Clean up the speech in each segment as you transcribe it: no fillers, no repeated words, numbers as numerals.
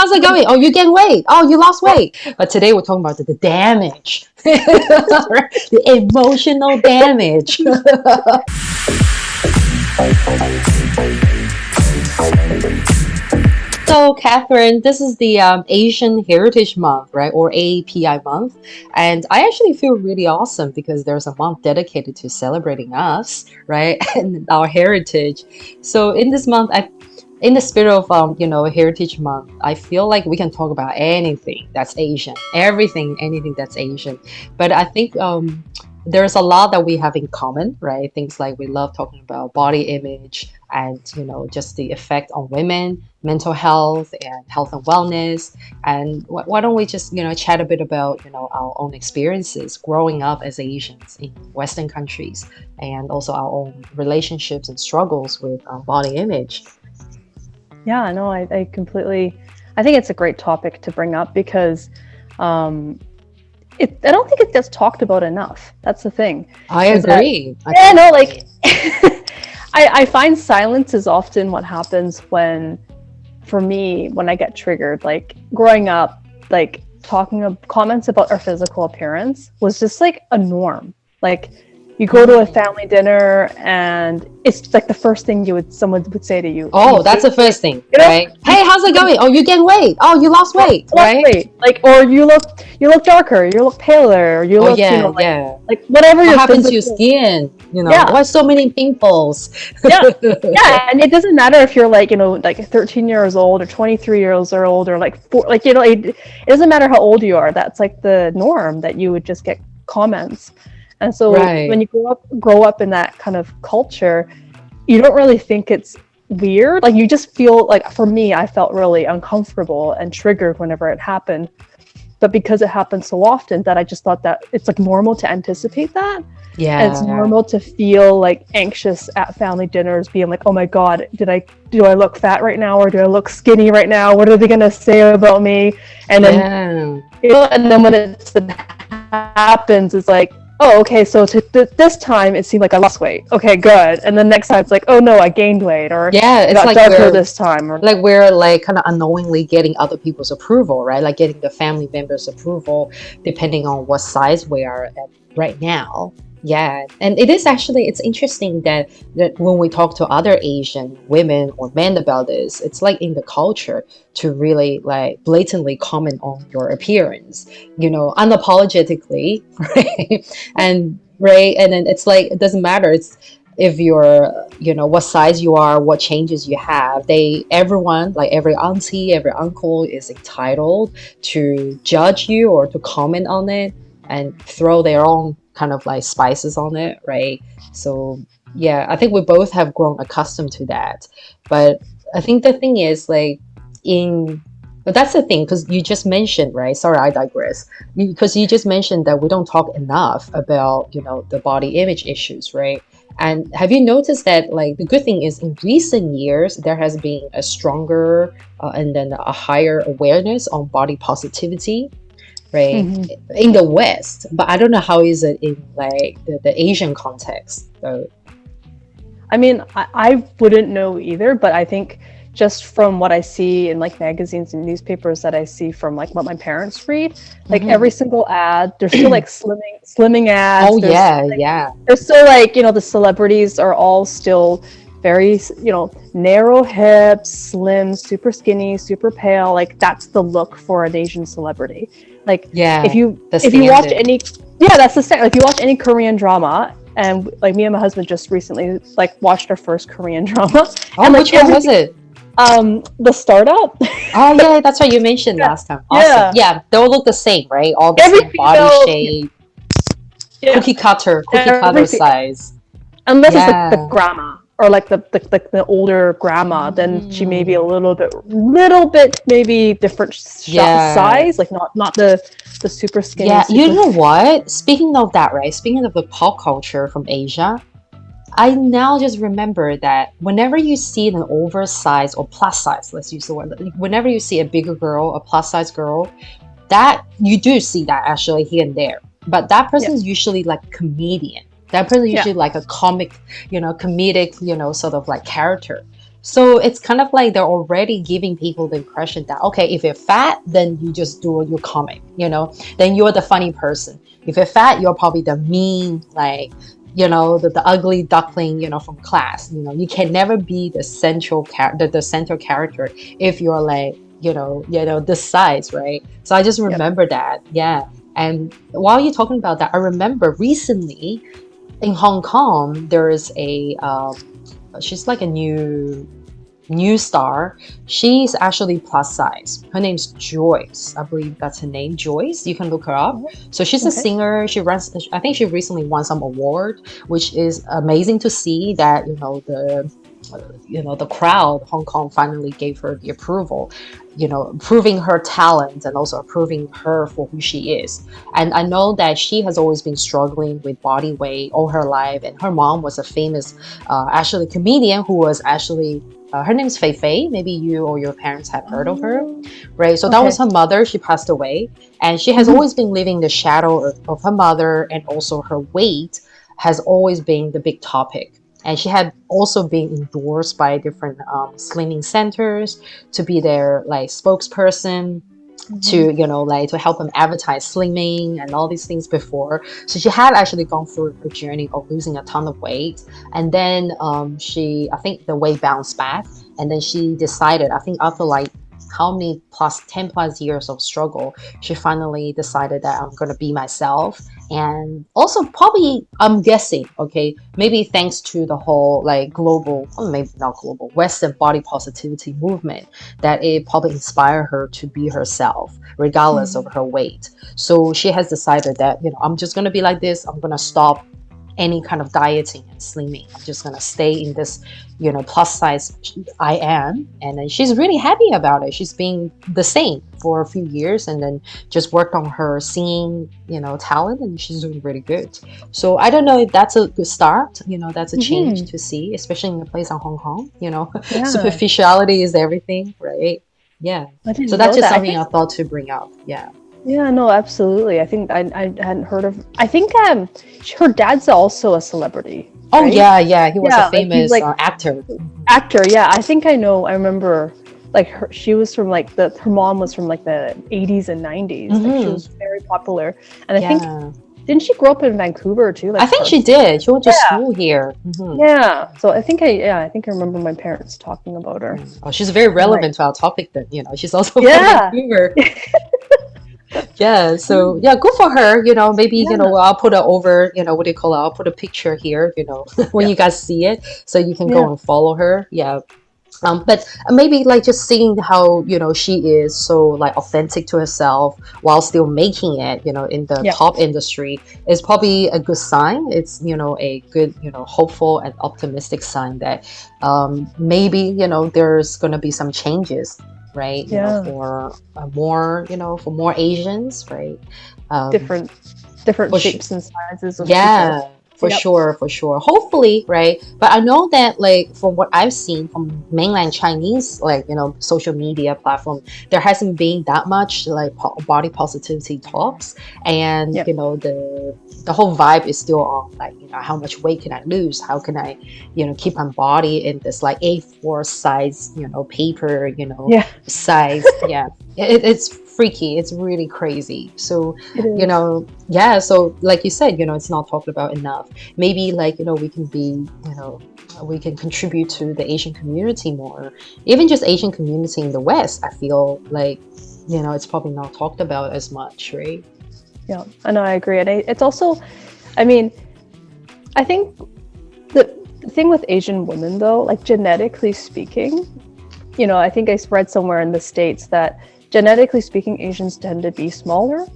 how's it going? Oh, you gained weight. Oh, you lost weight. But today we're talking about the damage, the emotional damage. So, Catherine, this is the Asian Heritage Month, right? Or AAPI month. And I actually feel really awesome because there's a month dedicated to celebrating us, right? And our heritage. So, in this month, in the spirit of Heritage Month, I feel like we can talk about anything that's Asian, anything that's Asian. But I think there's a lot that we have in common, right? Things like we love talking about body image and just the effect on women, mental health and wellness. And why don't we just chat a bit about our own experiences growing up as Asians in Western countries, and also our own relationships and struggles with body image. Yeah, no, I think it's a great topic to bring up because I don't think it gets talked about enough. That's the thing. I agree. I find silence is often what happens for me, when I get triggered. Like growing up, like comments about our physical appearance was just like a norm. Like you go to a family dinner and it's like the first thing someone would say to you. Oh, that's the first thing, right? Hey, how's it going? Oh, you gained weight. Oh, you lost weight, right? Like, or you look darker, you look paler, you look, like whatever. What happens to your skin? Why so many pimples? Yeah, and it doesn't matter if you're like 13 years old or 23 years old or like 4, like it doesn't matter how old you are. That's like the norm that you would just get comments. And so when you grow up in that kind of culture, you don't really think it's weird. Like you just feel like, for me, I felt really uncomfortable and triggered whenever it happened. But because it happens so often, that I just thought that it's like normal to anticipate that. Yeah. And it's normal to feel like anxious at family dinners, being like, oh my God, do I look fat right now? Or do I look skinny right now? What are they going to say about me? And then, and then when it happens, it's like, oh, okay, so this time it seemed like I lost weight. Okay, good. And then next time it's like, oh no, I gained weight, or it's got like darker this time. Or like we're like kind of unknowingly getting other people's approval, right? Like getting the family members' approval, depending on what size we are at right now. Yeah, and it's interesting that when we talk to other Asian women or men about this, it's like in the culture to really like blatantly comment on your appearance, unapologetically, right? And then it's like it doesn't matter. It's if you're, what size you are, what changes you have. Everyone, like every auntie, every uncle, is entitled to judge you or to comment on it and throw their own kind of like spices on it, right? So yeah, I think we both have grown accustomed to that. But I think the thing is but that's the thing, because you just mentioned, right? Sorry, I digress. Because you just mentioned that we don't talk enough about, the body image issues, right? And have you noticed that, like, the good thing is in recent years, there has been a stronger and then a higher awareness on body positivity, right? Mm-hmm. In the West, but I don't know how is it in like the Asian context. So, I mean, I wouldn't know either, but I think just from what I see in like magazines and newspapers that I see from like what my parents read, like every single ad, there's still like slimming ads. Oh yeah. There's still like, the celebrities are all still very, narrow hips, slim, super skinny, super pale. Like that's the look for an Asian celebrity. Like if you watch any, that's the same. Like if you watch any Korean drama, and like me and my husband just recently like watched our first Korean drama. Oh, and, which one was it? The Startup. Oh yeah, that's what you mentioned last time. Awesome. Yeah, they all look the same, right? All the same body shape, cookie cutter size. Unless it's like the grandma or like the older grandma, then she may be a little bit maybe different size, like not the super skinny. Yeah, you know what? Speaking of that, right? Speaking of the pop culture from Asia, I now just remember that whenever you see an oversized or plus size, let's use the word, whenever you see a bigger girl, a plus size girl, that you do see that actually here and there. But that person is usually like a comedian. That person usually like a comedic, sort of like character. So it's kind of like they're already giving people the impression that, okay, if you're fat, then you just do your comic, then you're the funny person. If you're fat, you're probably the mean, like, the ugly duckling, from class. You can never be the the central character if you're like, this size, right? So I just Yep. remember that. Yeah. And while you're talking about that, I remember recently in Hong Kong, there is she's like a new star. She's actually plus size. Her name's Joyce. I believe that's her name, Joyce. You can look her up. So she's a Okay. singer. She runs, I think she recently won some award, which is amazing to see that, the crowd, Hong Kong finally gave her the approval, approving her talent and also approving her for who she is. And I know that she has always been struggling with body weight all her life. And her mom was a famous, actually, comedian who was actually, her name's Fei Fei. Maybe you or your parents have heard of her, right? So that was her mother. She passed away. And she has always been living in the shadow of her mother, and also her weight has always been the big topic. And she had also been endorsed by different slimming centers to be their like spokesperson, to to help them advertise slimming and all these things before. So she had actually gone through a journey of losing a ton of weight, and then I think the weight bounced back, and then she decided, I think after like how many 10 plus years of struggle, she finally decided that I'm going to be myself. And also probably, I'm guessing, okay, maybe thanks to the whole like global, or maybe not global, Western body positivity movement, that it probably inspired her to be herself regardless of her weight. So she has decided that, I'm just going to be like this. I'm going to stop any kind of dieting and slimming. I'm just gonna stay in this, plus size I am. And then she's really happy about it. She's been the same for a few years, and then just worked on her singing, talent, and she's doing really good. So I don't know if that's a good start. That's a change to see, especially in a place in Hong Kong. Yeah. Superficiality is everything, right? Yeah. So that's just something I thought to bring up. Yeah. Yeah, no, absolutely. I think I hadn't heard of. I think her dad's also a celebrity. Oh right? yeah. He was a famous actor. Actor, yeah. I think I know. I remember, like she was from like her mom was from like the 80s and 90s. Like she was very popular, and I think didn't she grow up in Vancouver too? Like I think she did. She went to school here. Yeah. So I think I remember my parents talking about her. Oh, she's very relevant to our topic then. She's also from Vancouver. Yeah, so good for her. Maybe I'll put it over. What do you call it? I'll put a picture here. When you guys see it, so you can go and follow her. Yeah. But maybe like just seeing how she is so like authentic to herself while still making it in the top industry is probably a good sign. It's a good hopeful and optimistic sign that maybe there's gonna be some changes, right? For more for more Asians, right? Different shapes and sizes of people. For sure. Hopefully, right? But I know that, like, from what I've seen from mainland Chinese, like, social media platform, there hasn't been that much like body positivity talks, and the whole vibe is still on like how much weight can I lose? How can I keep my body in this like A4 size paper size? It's freaky. It's really crazy. So so like you said, it's not talked about enough. Maybe like we can be we can contribute to the Asian community more, even just Asian community in the West. I feel like it's probably not talked about as much, right? Yeah, I know, I agree. And it's also, I mean, I think the thing with Asian women though, like genetically speaking, I think I read somewhere in the States that genetically speaking, Asians tend to be smaller,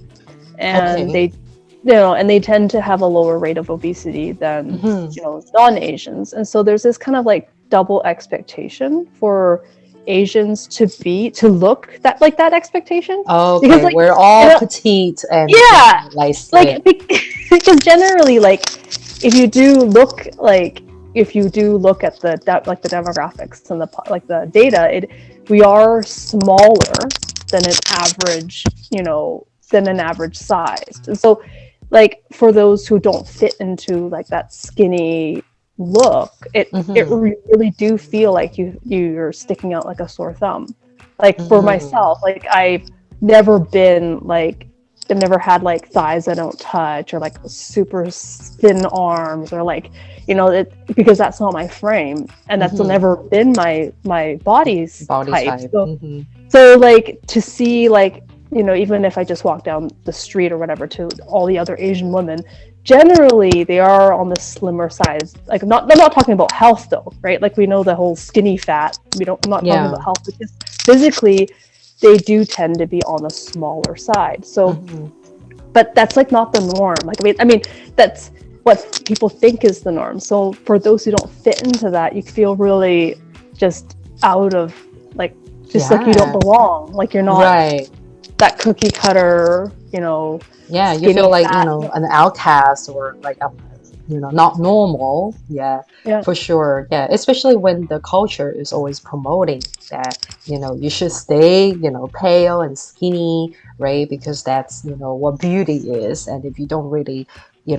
and they and they tend to have a lower rate of obesity than non-Asians. And so there's this kind of like double expectation for Asians to look that expectation. Oh, okay. Because, like, we're all petite and nice. Like because generally, like if you do look at the demographics and the data, we are smaller than an average size. And so like for those who don't fit into like that skinny look, it Mm-hmm. really do feel like you're sticking out like a sore thumb. Like for Mm-hmm. myself, like never been like I've never had like thighs I don't touch or like super thin arms or like because that's not my frame and that's Mm-hmm. never been my body's Body type. type. So Mm-hmm. like to see like even if I just walk down the street or whatever to all the other Asian women, generally they are on the slimmer side. Like I'm not talking about health though, right? Like we know the whole skinny fat. I'm not talking Yeah. about health because physically they do tend to be on the smaller side. So, Mm-hmm. but that's like not the norm. Like I mean that's what people think is the norm. So for those who don't fit into that, you feel really just out of like just like you don't Yeah. belong. Like you're not Right. that cookie cutter, Yeah, you feel skinny like, fat. an outcast or like, not normal. Yeah, Yeah. for sure. Yeah, especially when the culture is always promoting that, you should stay, pale and skinny, right? Because that's, what beauty is. And if you don't really,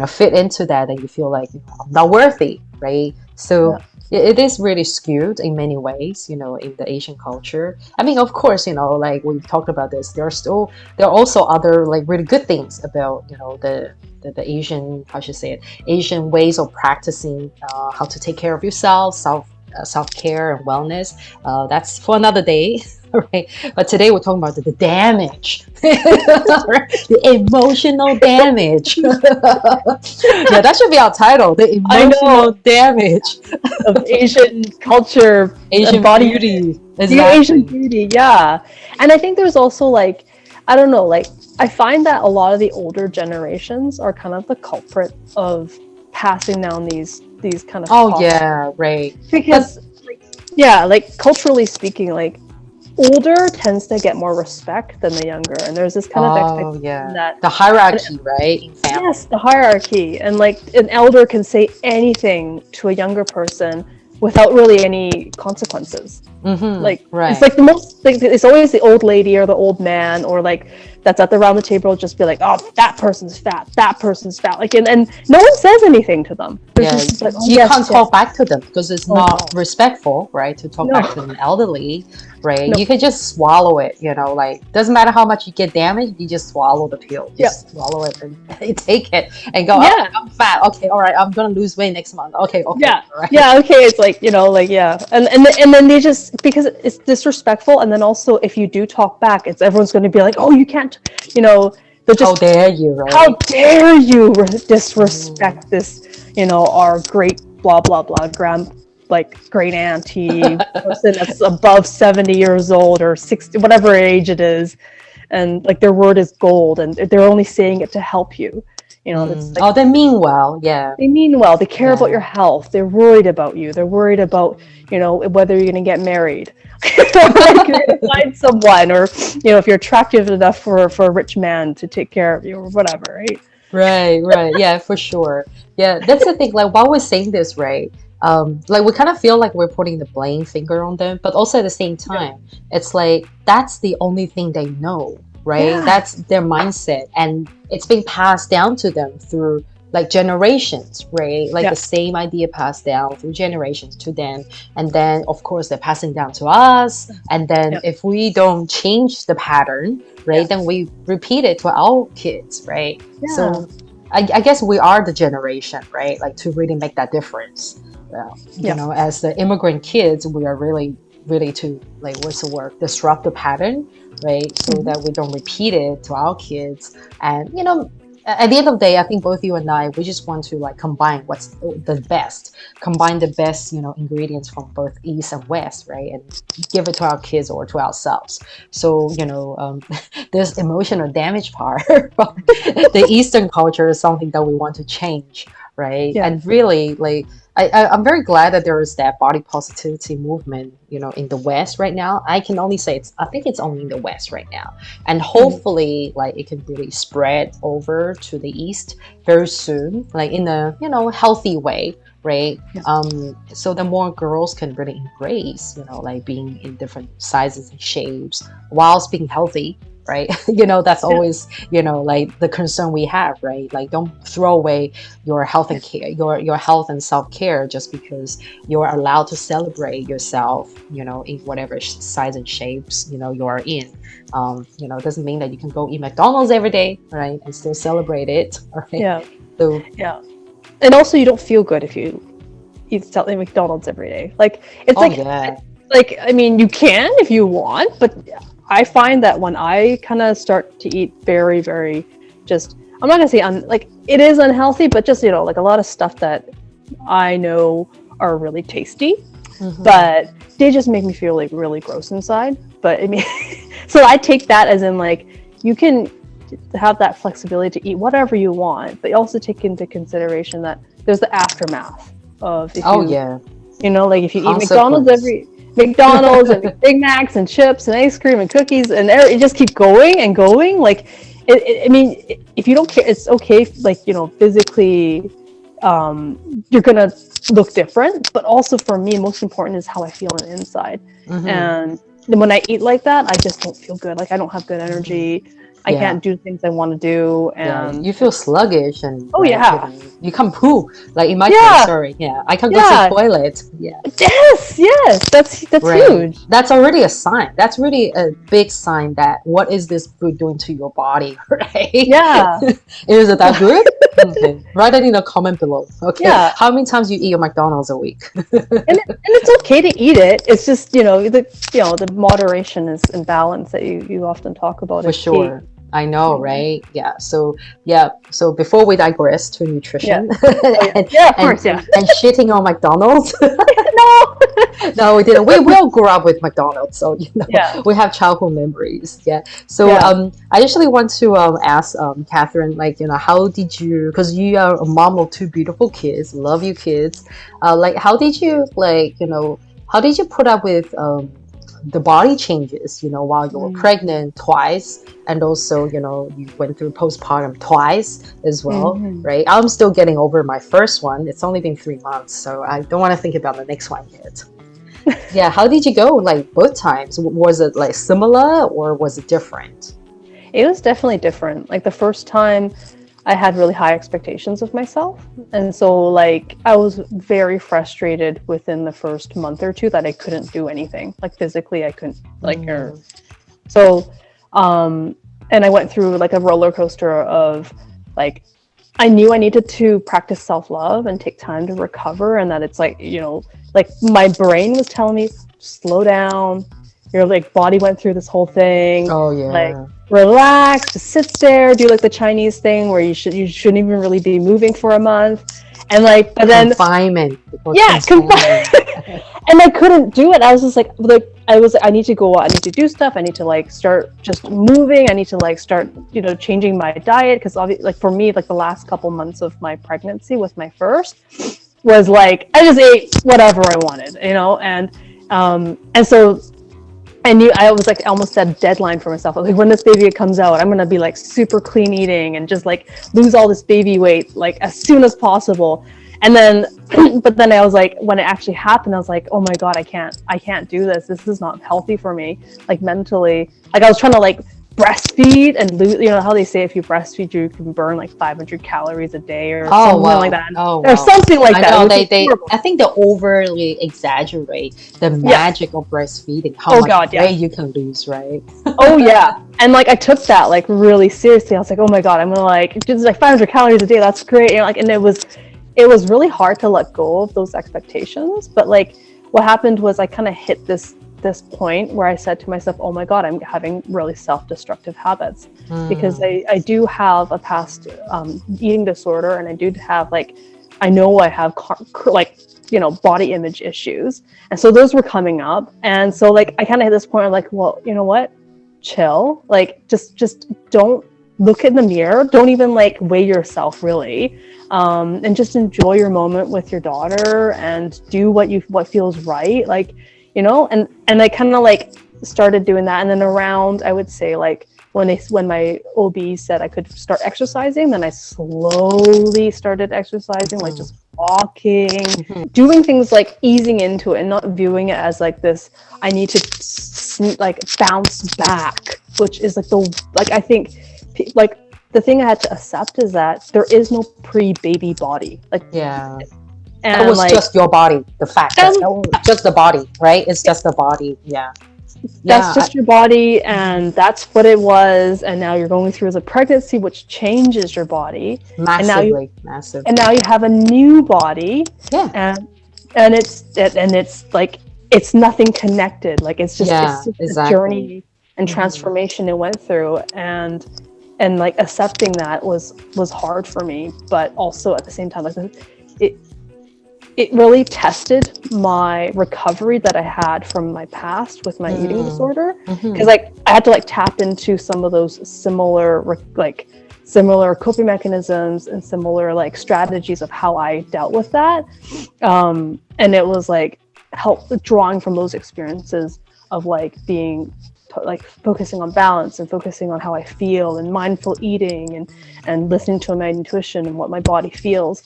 fit into that, then you feel like, I'm not worthy, right? Yeah. So it is really skewed in many ways, in the Asian culture. I mean, of course, like we've talked about this, there are also other like really good things about the Asian, how should I say it, Asian ways of practicing how to take care of yourself, self-care and wellness. That's for another day. Right, but today we're talking about the damage, the emotional damage. Yeah, that should be our title, the I emotional know damage. of Asian culture, Asian body beauty, the Asian exactly. beauty, yeah. And I think there's also like, I don't know, like I find that a lot of the older generations are kind of the culprit of passing down these kind of Oh toxic yeah, right. But because yeah, like culturally speaking, like older tends to get more respect than the younger, and there's this kind of oh expectation yeah, that the hierarchy, right, in yes, family. the hierarchy, and like an elder can say anything to a younger person without really any consequences. Mm-hmm. Like it's Right. like the most like it's always the old lady or the old man or like that's at the round the table just be like, oh, that person's fat, that person's fat, like and no one says anything to them. There's Yeah, just like, oh you can't yes, talk yes, back to them because it's oh not respectful, right? To talk no, back to an elderly, right? no, You can just swallow it, like doesn't matter how much you get damaged, you just swallow the pill, yeah, just swallow it and take it and go, oh, yeah, I'm fat. Okay, all right, I'm gonna lose weight next month. Okay, okay, yeah, all right. yeah, okay, it's like like yeah, and then they just because it's disrespectful, and then also if you do talk back, it's everyone's going to be like, oh, you can't, they're How just dare you, how right? dare you Mm-hmm. disrespect this, our great blah blah blah great auntie person that's above 70 years old or 60, whatever age it is, and like their word is gold, and they're only saying it to help you. It's Mm. like Oh, they mean well, yeah, they mean well. They care about your yeah. health. They're worried about you. They're worried about, whether you're going to get married, or like you're going to find someone, or if you're attractive enough for a rich man to take care of you, or whatever, right? Right, right. Yeah, for sure. Yeah, that's the thing. Like while we're saying this, right? Like we kind of feel like we're putting the blame finger on them, but also at the same Yeah. time, it's like that's the only thing they know, right? Yeah. That's their mindset, and it's being passed down to them through like generations, right? Like the Yeah. same idea passed down through generations to them, and then of course they're passing down to us, and then Yeah. if we don't change the pattern, right, Yeah. then we repeat it to our kids, right? Yeah. So I guess we are the generation, right? Like to really make that difference. Well, Yeah. as the immigrant kids, we are really, really to like, what's the word? Disrupt the pattern, right? So Mhm. that we don't repeat it to our kids. And, at the end of the day, I think both you and I, we just want to like combine what's the best, combine the best, ingredients from both East and West, right? And give it to our kids or to ourselves. So, this emotional damage part from the Eastern culture is something that we want to change, right? Yeah. And really, like, I'm very glad that there is that body positivity movement, in the West right now. I can only say I think it's only in the West right now. And Mhm. hopefully, like, it can really spread over to the East very soon, like in a, healthy way, right? Yeah. So that more girls can really embrace, like being in different sizes and shapes whilst being healthy, right? That's always, like the concern we have, right? Like, don't throw away your health and care, your health and self-care just because you're allowed to celebrate yourself, in whatever size and shapes, you're in. It doesn't mean that you can go eat McDonald's every day, right? And still celebrate it, right? Yeah. So, yeah. And also, you don't feel good if you eat something McDonald's every day. Like, it's yeah. like, I mean, you can if you want, but I find that when I kind of start to eat very, very just, I'm not gonna say like, it is unhealthy, but just, like a lot of stuff that I know are really tasty, but they just make me feel like really gross inside. But I mean, so I take that as in like, you can have that flexibility to eat whatever you want, but you also take into consideration that there's the aftermath of if like if you eat McDonald's and Big Macs and chips and ice cream and cookies and it just keep going and going. Like, I mean, if you don't care, it's okay. Like, physically, you're gonna look different. But also for me, most important is how I feel on the inside. And when I eat like that, I just don't feel good. Like, I don't have good energy. I can't do things I want to do, and you feel sluggish, and you can't poo. Like in my case, sorry, I can't go to the toilet. Yes, that's huge. That's already a sign. That's really a big sign that what is this food doing to your body, right? Yeah. Is it that good? Okay. Write it in a comment below. Okay. Yeah. How many times you eat your McDonald's a week? and it's okay to eat it. It's just the moderation is and balance that you often talk about. For sure. Key. I know, right? Yeah. So before we digress to nutrition, of course, and shitting on McDonald's. No, we didn't. We all grew up with McDonald's, so we have childhood memories. Yeah. So I actually want to ask Katharine, like, how did you? Because you are a mom of two beautiful kids, love you kids. Like, how did you put up with the body changes, while you were pregnant twice, and also, you went through postpartum twice as well, right? I'm still getting over my first one. It's only been 3 months, so I don't want to think about the next one yet. Yeah, how did you go, like, both times? Was it, like, similar, or was it different? It was definitely different. Like, the first time, I had really high expectations of myself. And so, like, I was very frustrated within the first month or two that I couldn't do anything. Like, physically, I couldn't, like, so, and I went through, like, a roller coaster of, like, I knew I needed to practice self-love and take time to recover, and that it's like, like, my brain was telling me, slow down. Your, like, body went through this whole thing. Oh, yeah. Like, relax, just sit there, do, like, the Chinese thing where you shouldn't even really be moving for a month. And, like, but then confinement. And I couldn't do it. I was just like I need to go out, I need to do stuff, I need to, like, start just moving, I need to, like, start changing my diet, because obviously, like, for me, like, the last couple months of my pregnancy with my first was like I just ate whatever I wanted, and so I was like almost set a deadline for myself. Like, when this baby comes out, I'm gonna be like super clean eating and just like lose all this baby weight like as soon as possible. And then, but then I was like, when it actually happened, I was like, oh my God, I can't do this. This is not healthy for me, like mentally. Like, I was trying to, like, breastfeed and lose, how they say if you breastfeed, you can burn like 500 calories a day or something like that. Or something like that. Know, I think they overly exaggerate the magic of breastfeeding. How much weight you can lose, right? Oh yeah. And, like, I took that, like, really seriously. I was like, oh my God, I'm gonna, like, just like 500 calories a day. That's great. And it was really hard to let go of those expectations. But, like, what happened was I kind of hit this point where I said to myself, oh my God, I'm having really self-destructive habits, because I do have a past eating disorder, and I do have, like, I know I have body image issues, and so those were coming up. And so, like, I kind of hit this point of, like, well, you know what, chill, like, just don't look in the mirror, don't even, like, weigh yourself really, and just enjoy your moment with your daughter and do what feels right, like, and I kind of, like, started doing that. And then around, I would say, like, when my OB said I could start exercising, then I slowly started exercising, like, just walking, Mhm. doing things like easing into it and not viewing it as like this, I need to like bounce back, which is like I think like the thing I had to accept is that there is no pre-baby body. Like, Yeah. That and was like, just your body. The fact that, and just the body, right? It's just the body. Yeah. that's Yeah. just your body and that's what it was. And now you're going through the pregnancy, which changes your body. And now you Massively, massively. have a new body, Yeah. and it's like it's nothing connected. Like it's just Yeah, a exactly. journey and Hmm. transformation it went through, and like accepting that was hard for me, but also at the same time, like it it really tested my recovery that I had from my past with my eating Mm. disorder, because Hmm. like I had to like tap into some of those similar coping mechanisms and similar like strategies of how I dealt with that, and it was like help drawing from those experiences of like being like focusing on balance and focusing on how I feel and mindful eating and listening to my intuition and what my body feels,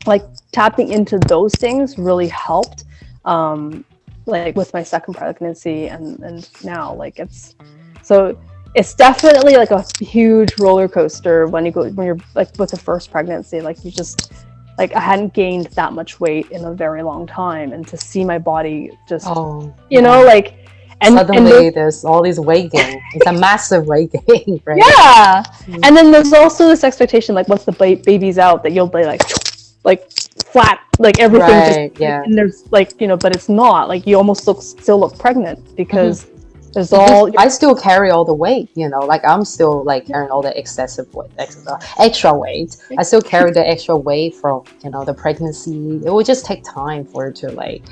like tapping into those things really helped, like with my second pregnancy and now like it's definitely like a huge roller coaster when you're like with the first pregnancy, like you just like I hadn't gained that much weight in a very long time, and to see my body just Oh, you know yeah. like and Suddenly there's all this weight gain. It's a massive weight gain, right? yeah, Mm. and then there's also this expectation like once the baby's out that you'll be like flat, like everything just Right, like, yeah. and there's like but it's not like you almost still look pregnant Hmm. because there's all I still carry all the weight, like I'm still like carrying all the excessive weight, extra weight. I still carry the extra weight from, the pregnancy. It will just take time for it to like,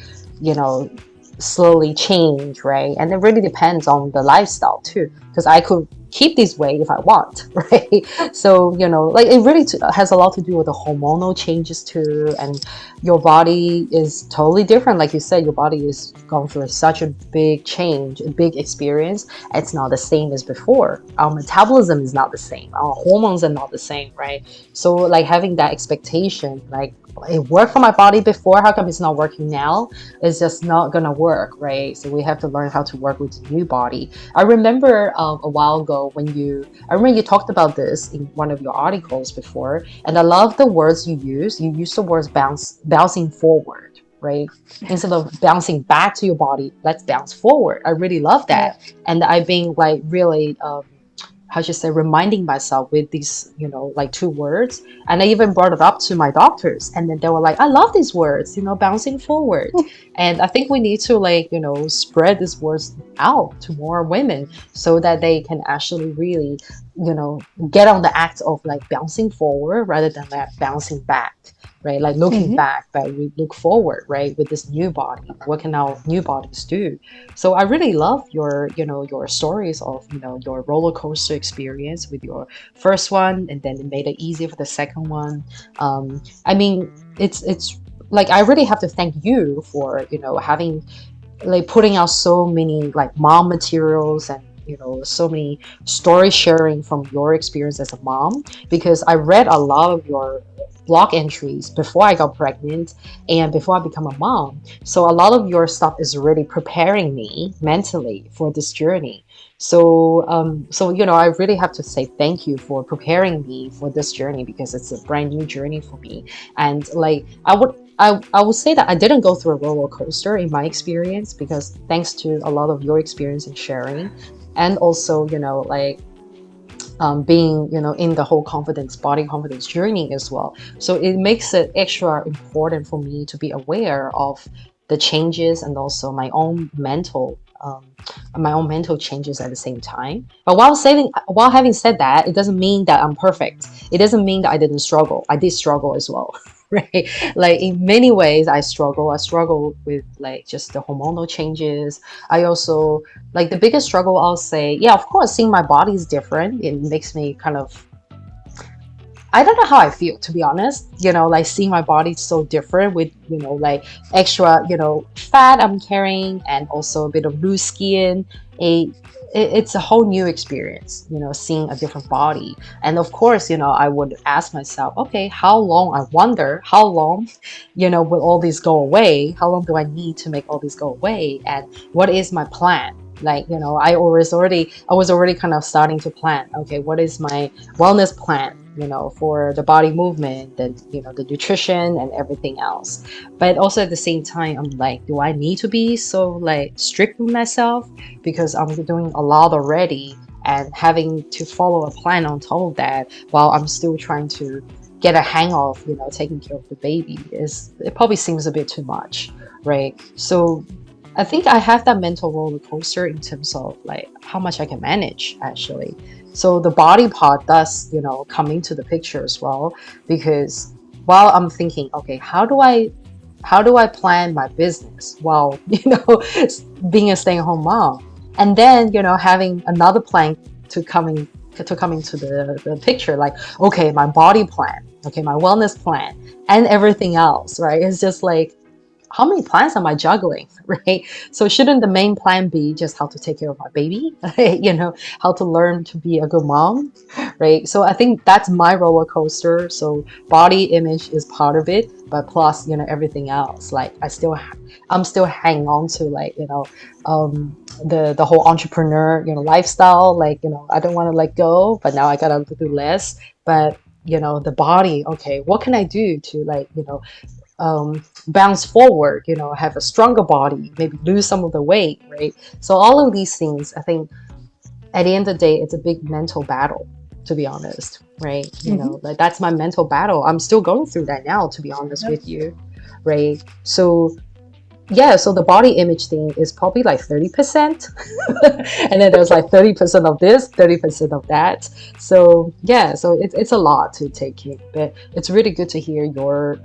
you know, slowly change, right? And it really depends on the lifestyle too, because I could keep this weight if I want, right? So, like it really has a lot to do with the hormonal changes too, and your body is totally different. Like you said, your body is gone through such a big change, a big experience. It's not the same as before. Our metabolism is not the same. Our hormones are not the same, right? So like having that expectation, like it worked for my body before, how come it's not working now? It's just not gonna work, right? So we have to learn how to work with the new body. I remember a while ago I remember you talked about this in one of your articles before, and I love the words you use. You use the words bouncing forward, right? Instead of bouncing back to your body, let's bounce forward. I really love yeah that. And I've been like really how should I say, reminding myself with these, like two words. And I even brought it up to my doctors, and then they were like, I love these words, bouncing forward. And I think we need to like, spread these words out to more women so that they can actually really, get on the act of like bouncing forward rather than that bouncing back, right? Like looking mm-hmm. back, but we look forward, right? With this new body, what can our new bodies do? So I really love your stories of, your roller coaster experience with your first one, and then it made it easier for the second one. I mean, it's like I really have to thank you for, having like putting out so many like mom materials and so many story sharing from your experience as a mom, because I read a lot of your blog entries before I got pregnant and before I become a mom. So a lot of your stuff is really preparing me mentally for this journey. So I really have to say thank you for preparing me for this journey, because it's a brand new journey for me. And like I would say that I didn't go through a roller coaster in my experience, because thanks to a lot of your experience and sharing, and also like being in the whole body confidence journey as well. So it makes it extra important for me to be aware of the changes, and also my own mental changes at the same time. But while having said that, it doesn't mean that I'm perfect. It doesn't mean that I didn't struggle. I did struggle as well. Right? Like in many ways I struggle with like just the hormonal changes. I also, like, the biggest struggle, I'll say, yeah, of course, seeing my body is different. It makes me kind of, I don't know how I feel, to be honest. Like seeing my body so different with, like extra, fat I'm carrying, and also a bit of loose skin. a it's a whole new experience, seeing a different body. And of course, I would ask myself, okay, how long, I wonder how long, will all this go away? How long do I need to make all this go away? And what is my plan? Like, I was already kind of starting to plan, okay, what is my wellness plan, for the body movement and, the nutrition and everything else. But also at the same time, I'm like, do I need to be so like strict with myself? Because I'm doing a lot already, and having to follow a plan on top of that while I'm still trying to get a hang of, taking care of the baby, is it probably seems a bit too much, right? So I think I have that mental roller coaster in terms of like how much I can manage actually. So the body part does, come into the picture as well, because while I'm thinking, okay, how do I plan my business while, being a stay-at-home mom? And then, having another plan to coming to come into the picture, like, okay, my body plan, okay, my wellness plan, and everything else, right? It's just like, how many plans am I juggling, right? So shouldn't the main plan be just how to take care of my baby, how to learn to be a good mom, right? So I think that's my roller coaster. So body image is part of it, but plus, everything else. Like I'm still hanging on to like, the whole entrepreneur, lifestyle. Like, I don't want to let go, but now I gotta do less. But the body, okay, what can I do to like, bounce forward, have a stronger body, maybe lose some of the weight, right? So all of these things, I think at the end of the day, it's a big mental battle, to be honest, right? Like that's my mental battle. I'm still going through that now, to be honest with you, right? So yeah, so the body image thing is probably like 30%. And then there's like 30% of this, 30% of that. So yeah, so it's a lot to take in, but it's really good to hear your,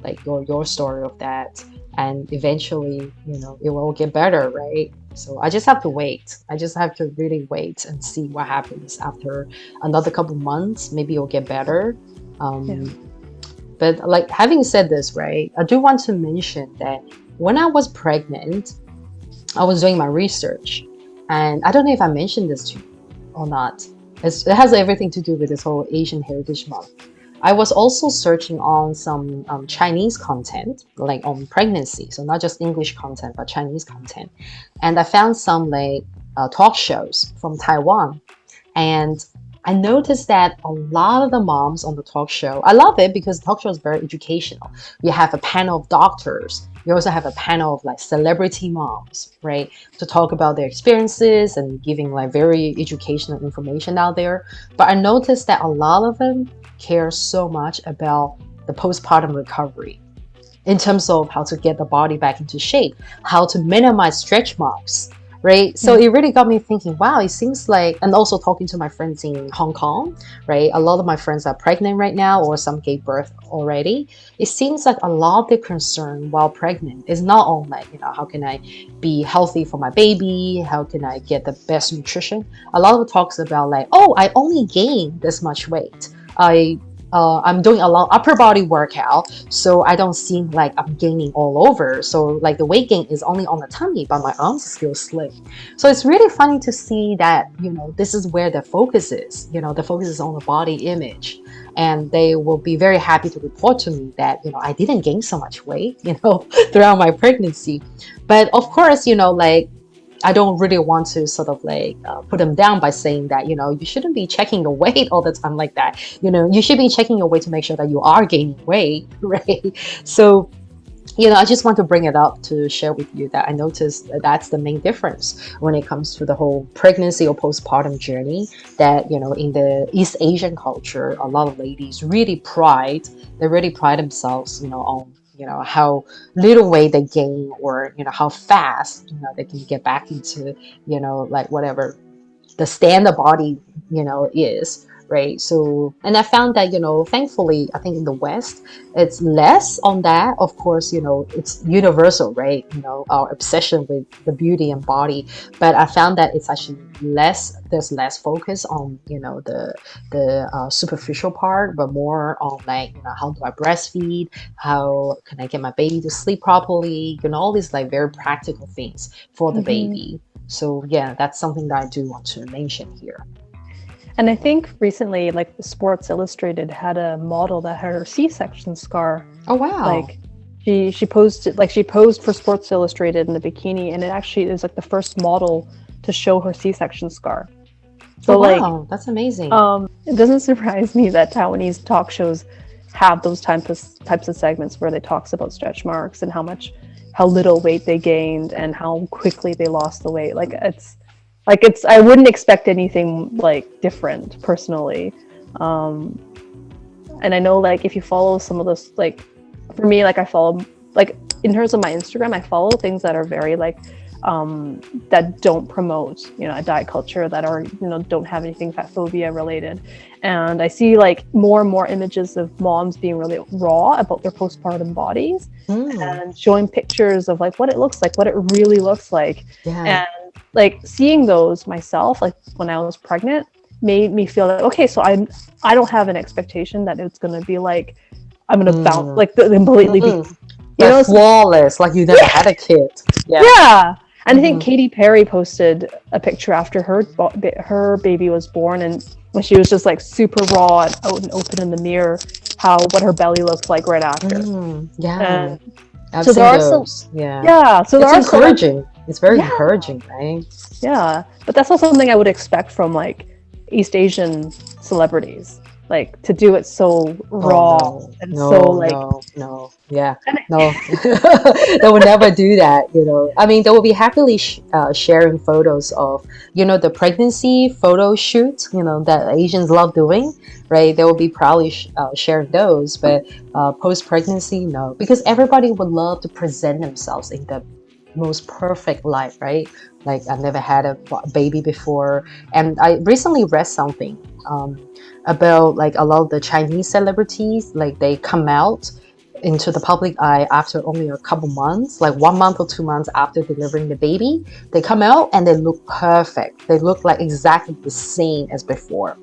like your story of that. And eventually, it will get better, right? So I just have to wait. I just have to really wait and see what happens after another couple months. Maybe it'll get better. Yeah. But like having said this, right, I do want to mention that when I was pregnant, I was doing my research. And I don't know if I mentioned this to you or not. It has everything to do with this whole Asian Heritage Month. I was also searching on some Chinese content, like on pregnancy. So not just English content, but Chinese content. And I found some like talk shows from Taiwan. And I noticed that a lot of the moms on the talk show, I love it because the talk show is very educational. You have a panel of doctors. You also have a panel of like celebrity moms, right? To talk about their experiences and giving like very educational information out there. But I noticed that a lot of them care so much about the postpartum recovery in terms of how to get the body back into shape, how to minimize stretch marks, right? So it really got me thinking, wow, it seems like, and also talking to my friends in Hong Kong, right? A lot of my friends are pregnant right now, or some gave birth already. It seems like a lot of the concern while pregnant is not on like, how can I be healthy for my baby? How can I get the best nutrition? A lot of it talks about like, oh, I only gained this much weight. I'm doing a lot of upper body workout, so I don't seem like I'm gaining all over. So like the weight gain is only on the tummy, but my arms are still slim. So it's really funny to see that, this is where the focus is. The focus is on the body image. And they will be very happy to report to me that, I didn't gain so much weight, throughout my pregnancy. But of course, like I don't really want to sort of like put them down by saying that, you shouldn't be checking your weight all the time like that. You should be checking your weight to make sure that you are gaining weight, right? So, I just want to bring it up to share with you that I noticed that that's the main difference when it comes to the whole pregnancy or postpartum journey. That, in the East Asian culture, a lot of ladies they really pride themselves, on how little weight they gain, or how fast they can get back into like whatever the standard body is, right? So, and I found that thankfully, I think in the West it's less on that. Of course, it's universal, right? Our obsession with the beauty and body. But I found that it's actually there's less focus on the superficial part, but more on like how do I breastfeed, how can I get my baby to sleep properly, all these like very practical things for the baby. So yeah, that's something that I do want to mention here. And I think recently, like Sports Illustrated had a model that had her C-section scar. Oh wow. Like she posted, like she posed for Sports Illustrated in a bikini, and it actually is like the first model to show her C-section scar. Oh So like, wow, that's amazing. it doesn't surprise me that Taiwanese talk shows have those types of segments where they talks about stretch marks and how little weight they gained and how quickly they lost the weight. It's I wouldn't expect anything like different personally. And I know like if you follow some of those, like for me, like I follow, like in terms of my Instagram, I follow things that are very like that don't promote, a diet culture, that are, don't have anything fat phobia related. And I see like more and more images of moms being really raw about their postpartum bodies and showing pictures of like what it looks like, what it really looks like. Yeah. And like seeing those myself, like when I was pregnant, made me feel like, okay, so I don't have an expectation that it's going to be like, I'm going to bounce, like completely be, flawless, like you never had a kid. Yeah. And I think Katy Perry posted a picture after her baby was born, and when she was just like super raw and out and open in the mirror, what her belly looked like right after. Yeah. I've so seen there are those. So it's encouraging. It's very encouraging, right? Yeah, but that's not something I would expect from like East Asian celebrities, like to do it so raw and no. They would never do that. I mean, they will be happily sharing photos of the pregnancy photo shoot that Asians love doing, right? They will be proudly sharing those, but post pregnancy, no, because everybody would love to present themselves in the most perfect life, right? Like I've never had a baby before, and I recently read something about like a lot of the Chinese celebrities, like they come out into the public eye after only a couple months, like 1 month or 2 months after delivering the baby. They come out and they look perfect. They look like exactly the same as before.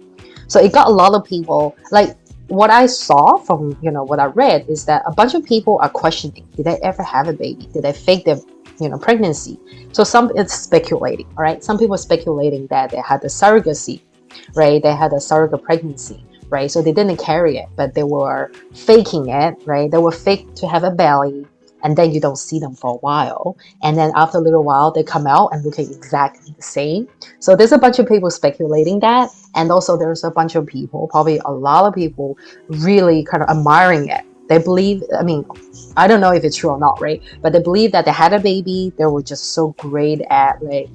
So it got a lot of people, like what I saw from what I read is that a bunch of people are questioning, did I ever have a baby? Did I fake their pregnancy? So it's speculating, all right? Some people are speculating that they had a surrogacy, right? They had a surrogate pregnancy, right? So they didn't carry it, but they were faking it, right? They were fake to have a belly, and then you don't see them for a while. And then after a little while, they come out and looking exactly the same. So there's a bunch of people speculating that. And also there's a bunch of people, probably a lot of people, really kind of admiring it. They believe, I mean, I don't know if it's true or not, right? But they believe that they had a baby. They were just so great at, like,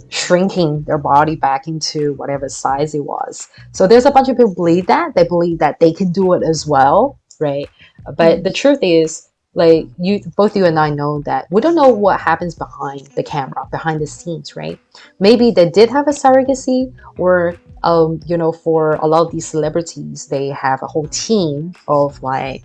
shrinking their body back into whatever size it was. So there's a bunch of people believe that. They believe that they can do it as well, right? But the truth is, like both you and I know that we don't know what happens behind the camera, behind the scenes, right? Maybe they did have a surrogacy, or for a lot of these celebrities, they have a whole team of like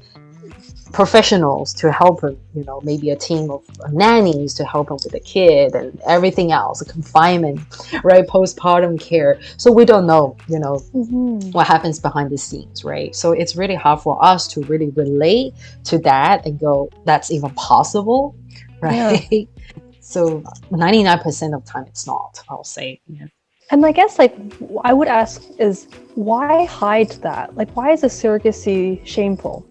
professionals to help them, maybe a team of nannies to help them with the kid and everything else, the confinement, right? Postpartum care. So we don't know, what happens behind the scenes, right? So it's really hard for us to really relate to that and go, that's even possible, right? Yeah. So 99% of the time it's not, I'll say. Yeah. And I guess like I would ask is, why hide that? Like, why is a surrogacy shameful?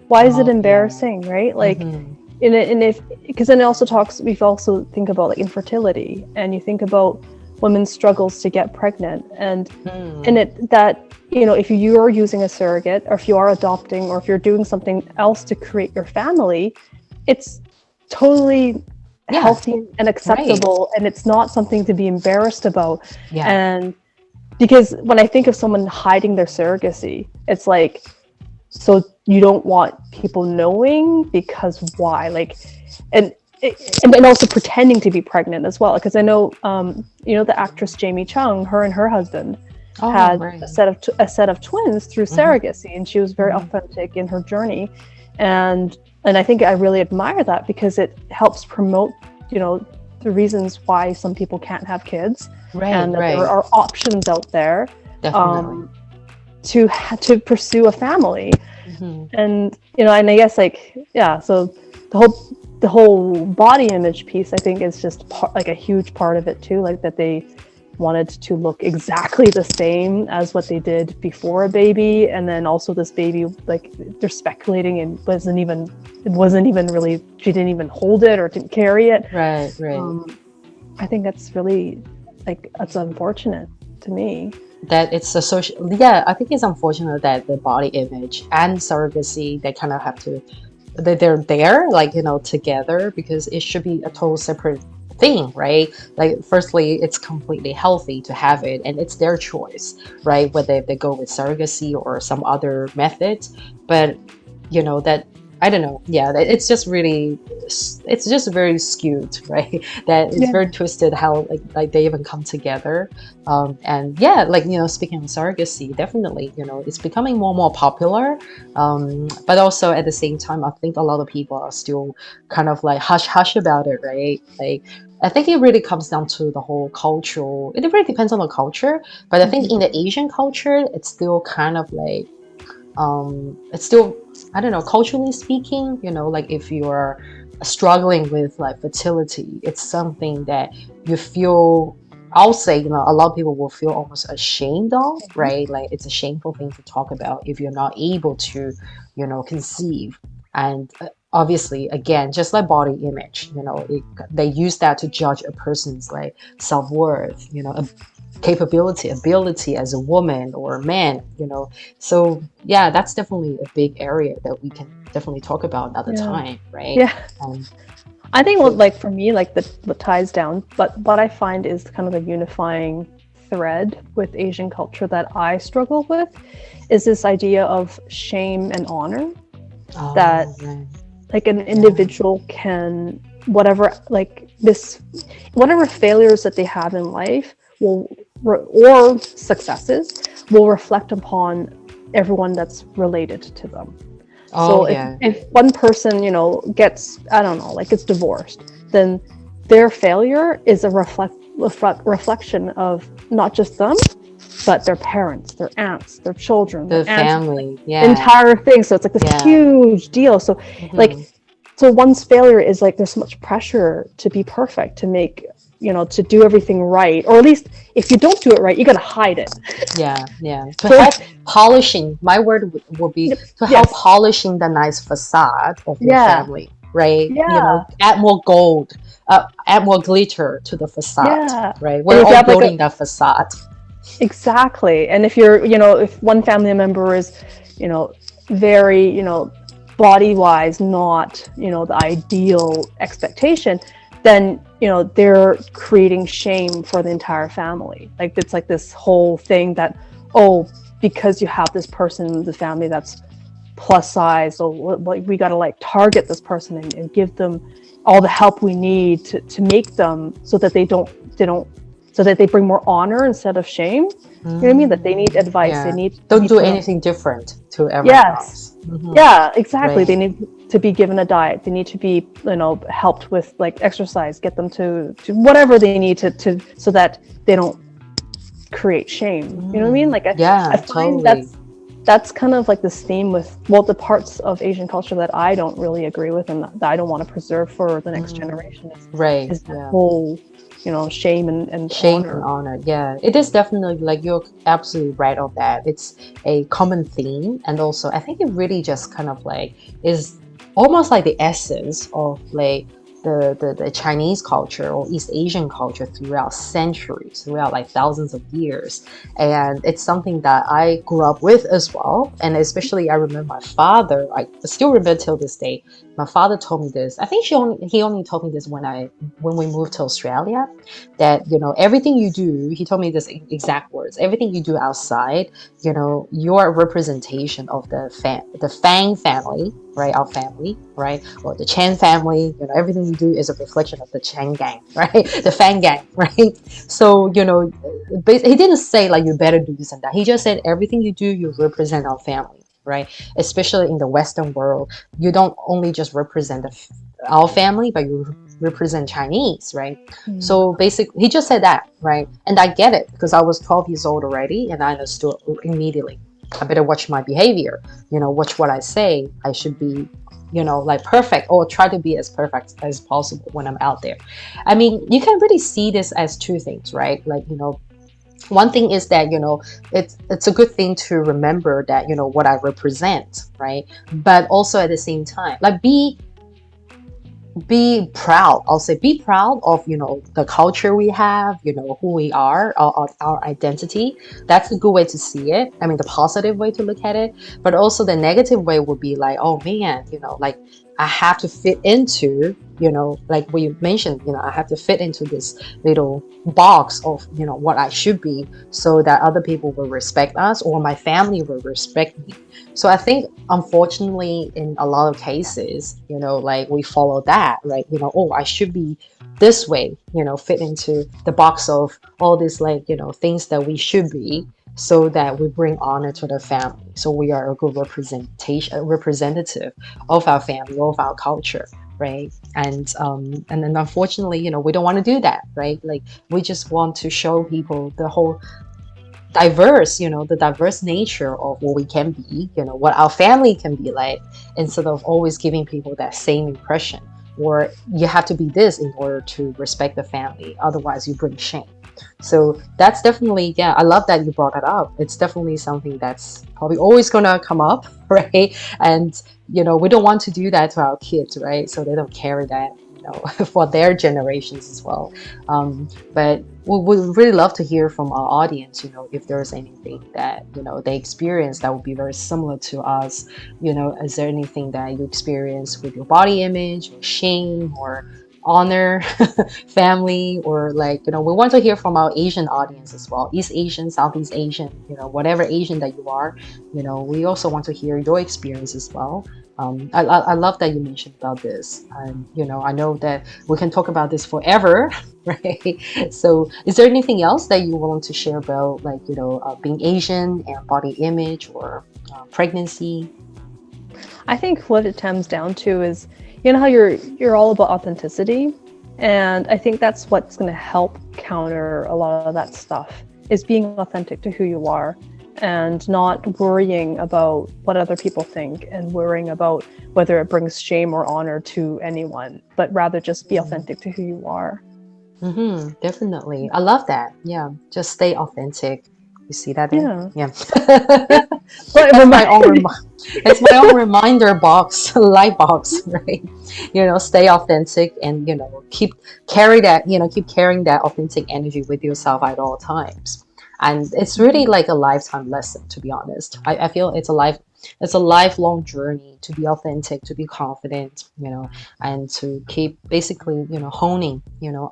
Why is it embarrassing, right? Like, because then it also we also think about like infertility, and you think about women's struggles to get pregnant, and if you are using a surrogate, or if you are adopting, or if you're doing something else to create your family, it's totally healthy and acceptable, right. And it's not something to be embarrassed about. Yeah. And because when I think of someone hiding their surrogacy, it's like, so you don't want people knowing, because why? Like, and also pretending to be pregnant as well. Because I know, the actress Jamie Chung, her and her husband had a set of twins through surrogacy, and she was very authentic in her journey. And I think I really admire that, because it helps promote, the reasons why some people can't have kids, and that there are options out there. Definitely. To pursue a family. And and I guess so the the whole body image piece, I think, is just like a huge part of it too. Like that they wanted to look exactly the same as what they did before a baby, and then also this baby, like they're speculating it wasn't even really, she didn't even hold it or didn't carry it. Right. I think that's really, like, that's unfortunate to me. That it's a social, yeah, I think it's unfortunate that the body image and surrogacy, they kind of have to, they're there, like, together, because it should be a total separate thing, right? Like, firstly, it's completely healthy to have it, and it's their choice, right? Whether they go with surrogacy or some other method. But that, I don't know, yeah, it's just really, it's just very skewed, right? That it's very twisted how like they even come together. And yeah, like, speaking of surrogacy, definitely, it's becoming more and more popular. But also at the same time, I think a lot of people are still kind of like hush hush about it, right? Like, I think it really comes down to the whole cultural, it really depends on the culture. But I think in the Asian culture, it's still kind of like, it's still, I don't know, culturally speaking, like if you're struggling with like fertility, it's something that you feel, I'll say, a lot of people will feel almost ashamed of, right? Like, it's a shameful thing to talk about if you're not able to, conceive. And obviously, again, just like body image, they use that to judge a person's like self-worth, ability as a woman or a man, so yeah, that's definitely a big area that we can definitely talk about another time, right? I think like for me, like what ties down, but what I find is kind of a unifying thread with Asian culture that I struggle with is this idea of shame and honor. That like an individual can, whatever failures that they have in life or successes will reflect upon everyone that's related to them. If one person, gets, I don't know, like gets divorced, then their failure is a reflection of not just them, but their parents, their aunts, their children, the family, entire thing. So it's like this huge deal. So so one's failure is like, there's so much pressure to be perfect, to make, to do everything right, or at least if you don't do it right, you got to hide it. To help polishing, my word would be to help polishing the nice facade of your family, right? Add more gold, add more glitter to the facade, right? We're all building that facade. Exactly. And if you're, if one family member is, very, body-wise not, the ideal expectation, then, they're creating shame for the entire family. Like, it's like this whole thing that, because you have this person in the family that's plus size, so like we got to like target this person and give them all the help we need to make them so that they don't so that they bring more honor instead of shame. You know what I mean? That they need advice. They need don't do anything different to everyone else. Yeah, exactly. They need to be given a diet. They need to be, helped with like exercise. Get them to whatever they need to so that they don't create shame. You know what I mean? Like I find that's kind of like this theme with the parts of Asian culture that I don't really agree with and that I don't want to preserve for the next generation. Is the whole shame and honor. Yeah, it is definitely, like, you're absolutely right on that. It's a common theme, and also I think it really just kind of like is almost like the essence of like the Chinese culture or East Asian culture throughout centuries, throughout like thousands of years. And it's something that I grew up with as well. And especially I remember my father, I still remember till this day, my father told me this. I think he only told me this when we moved to Australia, that, everything you do, he told me this exact words, everything you do outside, you're a representation of the Fang family, right? Our family, right? Or the Chan family, everything you do is a reflection of the Chan gang, right? The Fang gang, right? So, he didn't say like you better do this and that. He just said everything you do, you represent our family, right? Especially in the Western world, you don't only just represent our family, but you represent Chinese, right? So basically, he just said that, right? And I get it, because I was 12 years old already, and I understood immediately. I better watch my behavior, watch what I say. I should be like perfect, or try to be as perfect as possible when I'm out there. I mean, you can really see this as two things, right? Like, one thing is that, it's a good thing to remember that, what I represent, right? But also at the same time, like, be proud. I'll say be proud of, the culture we have, who we are, our identity. That's a good way to see it. I mean, the positive way to look at it. But also the negative way would be like, oh man, like, I have to fit into, like we mentioned, I have to fit into this little box of, what I should be, so that other people will respect us, or my family will respect me. So I think, unfortunately, in a lot of cases, like, we follow that, right? Oh, I should be this way, fit into the box of all these, like, things that we should be, so that we bring honor to the family. So we are a good representative of our family, of our culture, right? And then, unfortunately, we don't want to do that, right? Like, we just want to show people the whole the diverse nature of what we can be, what our family can be like, instead of always giving people that same impression, or you have to be this in order to respect the family, otherwise you bring shame. So that's definitely, yeah, I love that you brought that up. It's definitely something that's probably always gonna come up, right? And we don't want to do that to our kids, right? So they don't carry that, for their generations as well. But we would really love to hear from our audience, if there's anything that, they experience that would be very similar to us. Is there anything that you experience with your body image, or shame, or honor, family, or, like, we want to hear from our Asian audience as well, East Asian, Southeast Asian, whatever Asian that you are. We also want to hear your experience as well. I love that you mentioned about this, and I know that we can talk about this forever, right? So is there anything else that you want to share about, like, being Asian and body image, or pregnancy? I think what it comes down to is, how you're all about authenticity, and I think that's what's going to help counter a lot of that stuff, is being authentic to who you are, and not worrying about what other people think, and worrying about whether it brings shame or honor to anyone, but rather just be authentic to who you are. Definitely, I love that. Yeah, just stay authentic. You see that there? Yeah. Yeah. It's my own reminder box, light box, right? Stay authentic, and keep carrying that authentic energy with yourself at all times. And it's really like a lifetime lesson, to be honest. I feel it's a lifelong journey to be authentic, to be confident, and to keep basically, honing,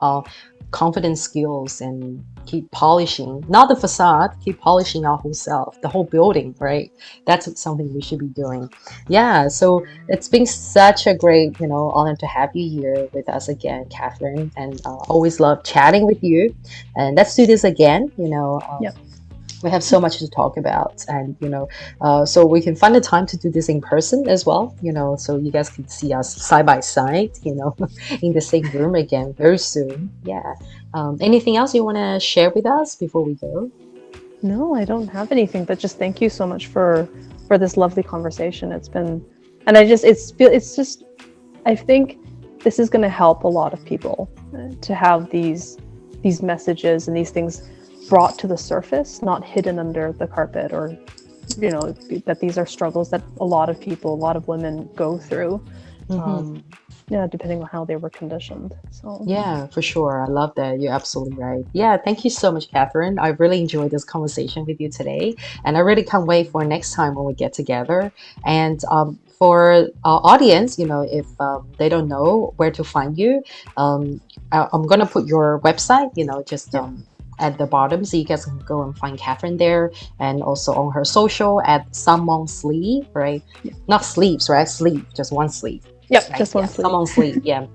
our confidence skills, and keep polishing, not the facade, keep polishing our whole self, the whole building, right? That's something we should be doing. Yeah, so it's been such a great, honor to have you here with us again, Katharine, and always love chatting with you. And let's do this again. Yep. We have so much to talk about, and so we can find the time to do this in person as well, so you guys can see us side by side, in the same room again very soon. Yeah. Anything else you want to share with us before we go? No, I don't have anything, but just thank you so much for this lovely conversation. It's been, and it's just, I think this is going to help a lot of people to have these messages and these things brought to the surface, not hidden under the carpet, or that these are struggles that a lot of women go through. Depending on how they were conditioned. So yeah, for sure. I love that. You're absolutely right. Yeah, thank you so much, Katharine. I really enjoyed this conversation with you today, and I really can't wait for next time when we get together. And for our audience, if they don't know where to find you, I'm gonna put your website, just at the bottom, so you guys can go and find Katharine there, and also on her social at Samong Sleeve, right? Yeah. Not sleeves, right? Sleeve, just one sleeve. Yep, right? just one sleeve. Samong Sleeve, yeah.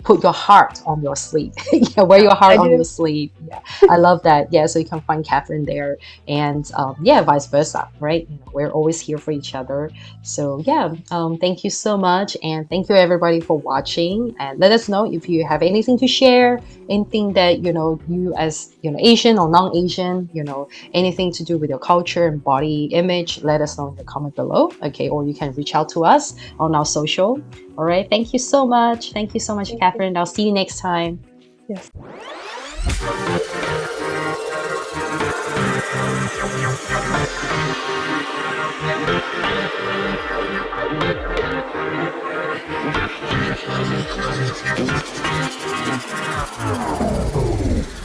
put your heart on your sleeve. Yeah, wear Yeah, your heart I on your do. sleeve. Yeah, I love that. Yeah, so you can find Catherine there, and yeah, vice versa, right? We're always here for each other. So yeah, thank you so much, and thank you everybody for watching. And let us know if you have anything to share, anything that you as Asian or non-Asian, anything to do with your culture and body image. Let us know in the comment below, okay? Or you can reach out to us on our social. All right. Thank you so much. Thank you so much, Thank you. Catherine. I'll see you next time. Yes.